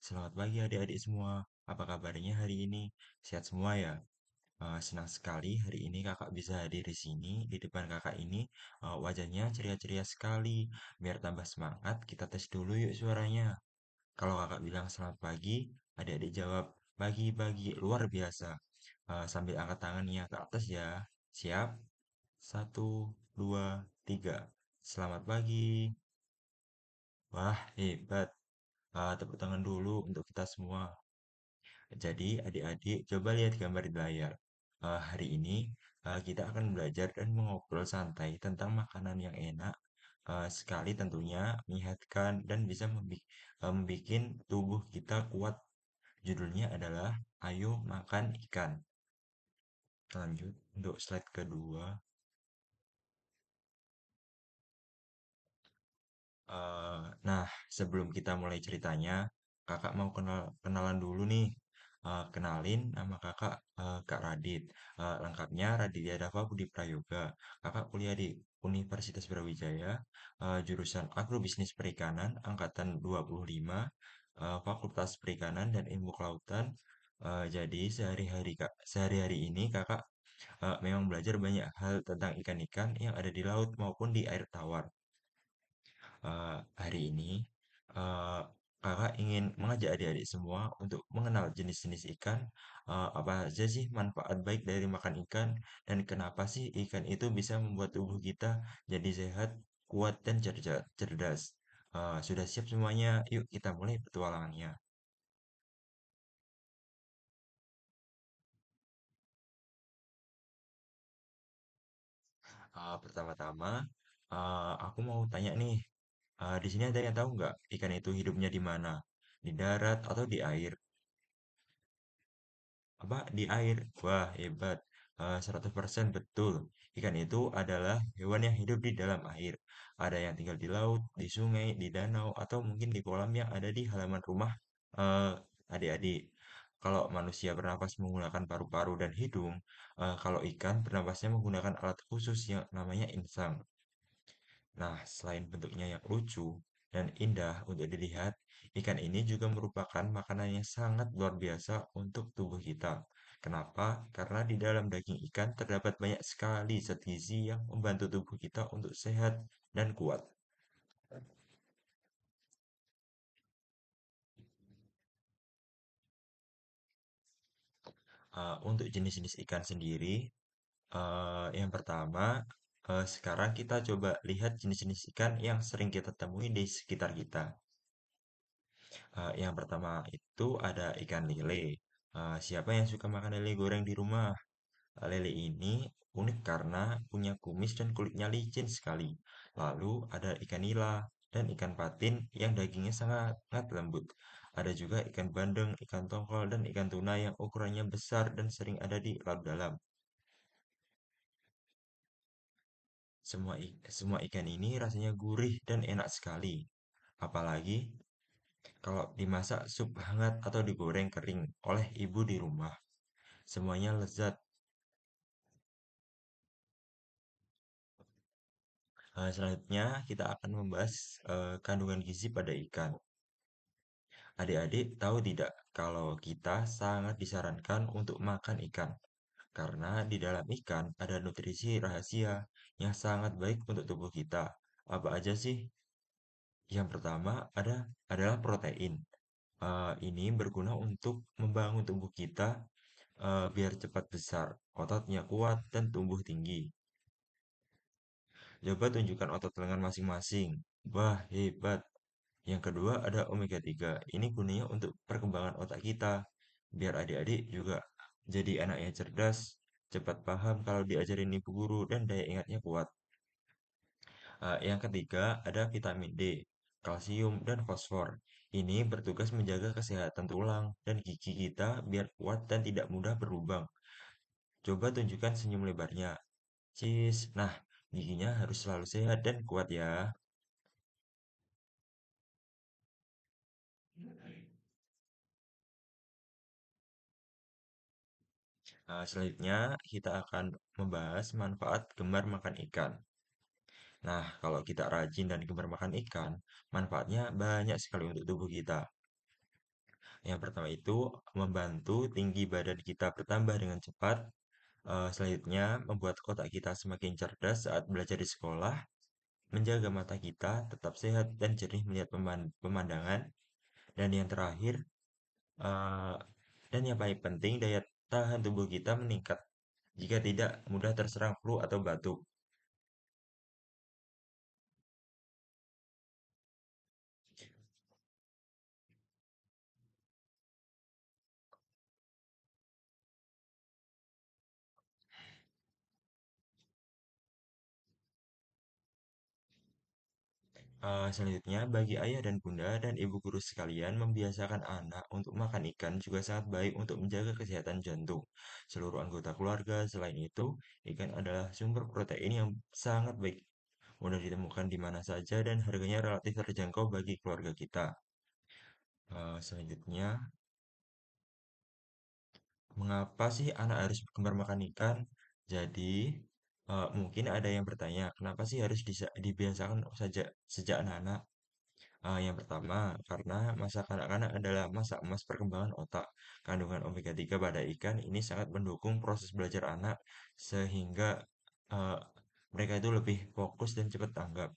Selamat pagi adik-adik semua. Apa kabarnya hari ini? Sehat semua ya? Senang sekali hari ini kakak bisa hadir di sini. Di depan kakak ini wajahnya ceria-ceria sekali. Biar tambah semangat, kita tes dulu yuk suaranya. Kalau kakak bilang selamat pagi, adik-adik jawab pagi-pagi luar biasa. Sambil angkat tangannya ke atas ya. Siap? Satu, dua, tiga. Selamat pagi. Wah, hebat. Tepuk tangan dulu untuk kita semua. Jadi, adik-adik, coba lihat gambar di layar. Hari ini, kita akan belajar dan mengobrol santai tentang makanan yang enak, sekali tentunya menyehatkan dan bisa membuat tubuh kita kuat. Judulnya adalah Ayo Makan Ikan. Lanjut untuk slide kedua. Nah, sebelum kita mulai ceritanya, kakak mau kenalan dulu nih. Kenalin nama kakak, Kak Radit. Lengkapnya Raditya Dava Budi Prayoga. Kakak kuliah di Universitas Brawijaya, jurusan Agrobisnis Perikanan, angkatan 25, Fakultas Perikanan dan Ilmu Kelautan. Jadi sehari-hari ini kakak memang belajar banyak hal tentang ikan-ikan yang ada di laut maupun di air tawar. Hari ini eh, kakak ingin mengajak adik-adik semua untuk mengenal jenis-jenis ikan, apa aja sih manfaat baik dari makan ikan, dan kenapa sih ikan itu bisa membuat tubuh kita jadi sehat, kuat, dan cerdas. Sudah siap semuanya? Yuk kita mulai petualangannya. Pertama-tama, aku mau tanya nih, di sini ada yang tahu nggak ikan itu hidupnya di mana? Di darat atau di air? Apa di air? Wah, hebat. 100% betul. Ikan itu adalah hewan yang hidup di dalam air. Ada yang tinggal di laut, di sungai, di danau, atau mungkin di kolam yang ada di halaman rumah eh, adik-adik. Kalau manusia bernapas menggunakan paru-paru dan hidung, kalau ikan bernapasnya menggunakan alat khusus yang namanya insang. Nah, selain bentuknya yang lucu dan indah untuk dilihat, ikan ini juga merupakan makanan yang sangat luar biasa untuk tubuh kita. Kenapa? Karena di dalam daging ikan terdapat banyak sekali zat gizi yang membantu tubuh kita untuk sehat dan kuat. Untuk jenis-jenis ikan sendiri, yang pertama, sekarang kita coba lihat jenis-jenis ikan yang sering kita temui di sekitar kita. Yang pertama itu ada ikan lele. Siapa yang suka makan lele goreng di rumah? Lele ini unik karena punya kumis dan kulitnya licin sekali. Lalu ada ikan nila dan ikan patin yang dagingnya sangat lembut. Ada juga ikan bandeng, ikan tongkol, dan ikan tuna yang ukurannya besar dan sering ada di laut dalam. Semua ikan ini rasanya gurih dan enak sekali. Apalagi kalau dimasak sup hangat atau digoreng kering oleh ibu di rumah. Semuanya lezat. Selanjutnya kita akan membahas kandungan gizi pada ikan. Adik-adik tahu tidak kalau kita sangat disarankan untuk makan ikan karena di dalam ikan ada nutrisi rahasia yang sangat baik untuk tubuh kita. Apa aja sih? Yang pertama adalah protein. Ini berguna untuk membangun tubuh kita biar cepat besar, ototnya kuat dan tumbuh tinggi. Coba tunjukkan otot lengan masing-masing. Wah, hebat. Yang kedua ada omega 3. Ini gunanya untuk perkembangan otak kita. Biar adik-adik juga jadi anak yang cerdas, cepat paham kalau diajarin ibu guru dan daya ingatnya kuat. Yang ketiga ada vitamin D, kalsium, dan fosfor. Ini bertugas menjaga kesehatan tulang dan gigi kita biar kuat dan tidak mudah berlubang. Coba tunjukkan senyum lebarnya. Cheese. Nah, giginya harus selalu sehat dan kuat ya. Selanjutnya, kita akan membahas manfaat gemar makan ikan. Nah, kalau kita rajin dan gemar makan ikan, manfaatnya banyak sekali untuk tubuh kita. Yang pertama itu membantu tinggi badan kita bertambah dengan cepat. Selanjutnya, membuat otak kita semakin cerdas saat belajar di sekolah, menjaga mata kita tetap sehat dan jernih melihat pemandangan. Dan yang terakhir, eh, dan yang paling penting, daya tahan tubuh kita meningkat jika tidak mudah terserang flu atau batuk. Selanjutnya, bagi ayah dan bunda dan ibu guru sekalian, membiasakan anak untuk makan ikan juga sangat baik untuk menjaga kesehatan jantung seluruh anggota keluarga. Selain itu, ikan adalah sumber protein yang sangat baik, mudah ditemukan di mana saja dan harganya relatif terjangkau bagi keluarga kita. Selanjutnya, mengapa sih anak harus gemar makan ikan? Jadi, mungkin ada yang bertanya, kenapa sih harus dibiasakan saja sejak anak-anak? Yang pertama, karena masa kanak-kanak adalah masa emas perkembangan otak. Kandungan omega 3 pada ikan ini sangat mendukung proses belajar anak, sehingga eh, mereka itu lebih fokus dan cepat tanggap.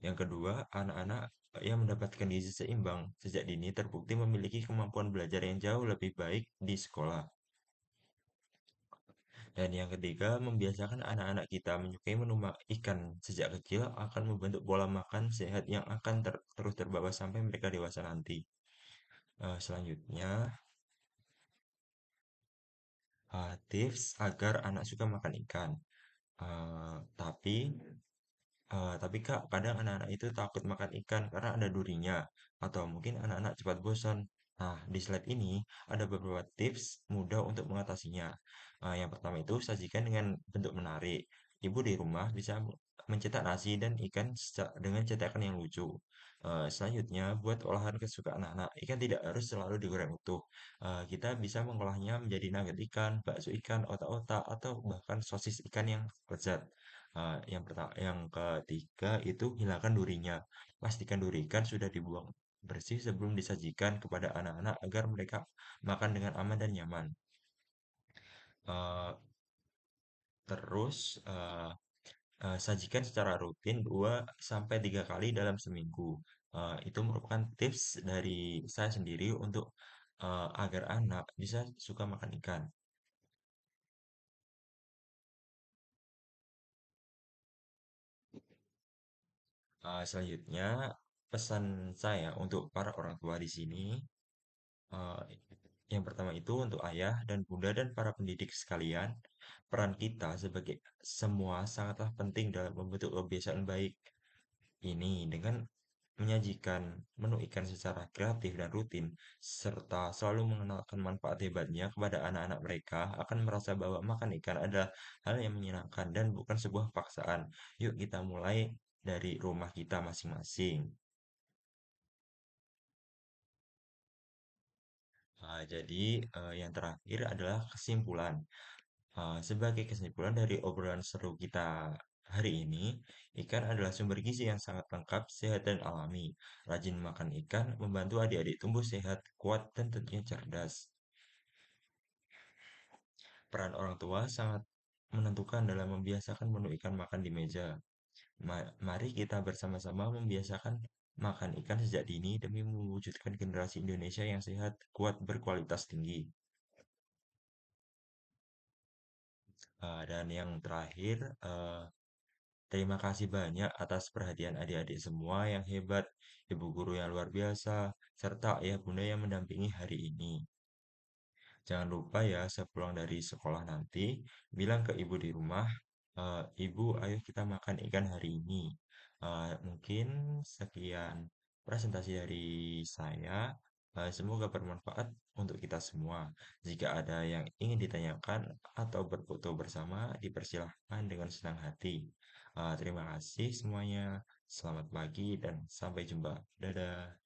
Yang kedua, anak-anak yang mendapatkan gizi seimbang sejak dini terbukti memiliki kemampuan belajar yang jauh lebih baik di sekolah. Dan yang ketiga, membiasakan anak-anak kita menyukai menu ikan sejak kecil akan membentuk pola makan sehat yang akan terus terbawa sampai mereka dewasa nanti. Selanjutnya, tips agar anak suka makan ikan. Tapi Kak, kadang anak-anak itu takut makan ikan karena ada durinya, atau mungkin anak-anak cepat bosan. Nah, di slide ini ada beberapa tips mudah untuk mengatasinya. Yang pertama itu sajikan dengan bentuk menarik. Ibu di rumah bisa mencetak nasi dan ikan dengan cetakan yang lucu. Selanjutnya, buat olahan kesukaan anak-anak. Ikan tidak harus selalu digoreng utuh. Kita bisa mengolahnya menjadi nugget ikan, bakso ikan, otak-otak, atau bahkan sosis ikan yang lezat. Yang ketiga itu hilangkan durinya. Pastikan duri ikan sudah dibuang bersih sebelum disajikan kepada anak-anak agar mereka makan dengan aman dan nyaman. Eh, terus sajikan secara rutin 2 sampai 3 kali dalam seminggu. Itu merupakan tips dari saya sendiri untuk agar anak bisa suka makan ikan. Selanjutnya, pesan saya untuk para orang tua di sini. Eh, yang pertama itu untuk ayah dan bunda dan para pendidik sekalian, peran kita sebagai semua sangatlah penting dalam membentuk kebiasaan baik ini dengan menyajikan menu ikan secara kreatif dan rutin, serta selalu mengenalkan manfaat hebatnya kepada anak-anak mereka akan merasa bahwa makan ikan adalah hal yang menyenangkan dan bukan sebuah paksaan. Yuk kita mulai dari rumah kita masing-masing. Jadi, yang terakhir adalah kesimpulan. Sebagai kesimpulan dari obrolan seru kita hari ini, ikan adalah sumber gizi yang sangat lengkap, sehat, dan alami. Rajin makan ikan membantu adik-adik tumbuh sehat, kuat, dan tentunya cerdas. Peran orang tua sangat menentukan dalam membiasakan menu ikan makan di meja. Mari kita bersama-sama membiasakan makan ikan sejak dini demi mewujudkan generasi Indonesia yang sehat, kuat, berkualitas tinggi. Dan yang terakhir, terima kasih banyak atas perhatian adik-adik semua yang hebat, ibu guru yang luar biasa, serta ayah bunda yang mendampingi hari ini. Jangan lupa ya, sepulang dari sekolah nanti, bilang ke ibu di rumah, Ibu, ayo kita makan ikan hari ini. Mungkin sekian presentasi dari saya. Semoga bermanfaat untuk kita semua. Jika ada yang ingin ditanyakan atau berfoto bersama, dipersilahkan dengan senang hati. Terima kasih semuanya. Selamat pagi dan sampai jumpa. Dadah.